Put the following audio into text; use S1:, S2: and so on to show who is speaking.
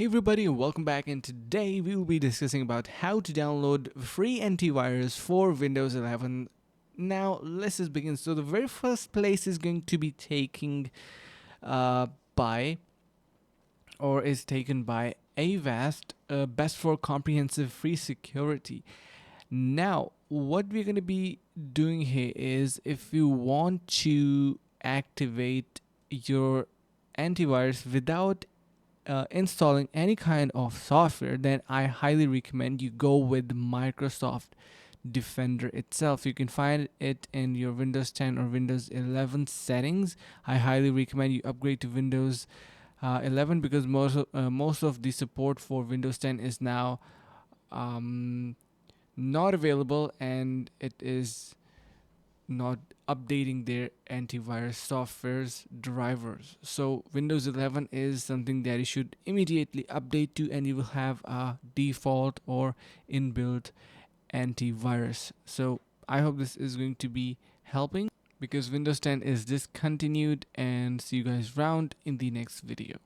S1: Hey everybody, and welcome back, and today we will be discussing about how to download free antivirus for Windows 11. Now let's just begin. So the very first place is going to be by or is taken by Avast, best for comprehensive free security. Now what we're going to be doing here is, if you want to activate your antivirus without installing any kind of software, then I highly recommend you go with Microsoft Defender itself. You can find it in your Windows 10 or Windows 11 settings. I highly recommend you upgrade to Windows 11 because most of the support for Windows 10 is now not available, and it is not updating their antivirus software's drivers. So Windows 11 is something that you should immediately update to, and you will have a default or inbuilt antivirus. So I hope this is going to be helping, because Windows 10 is discontinued, and see you guys around in the next video.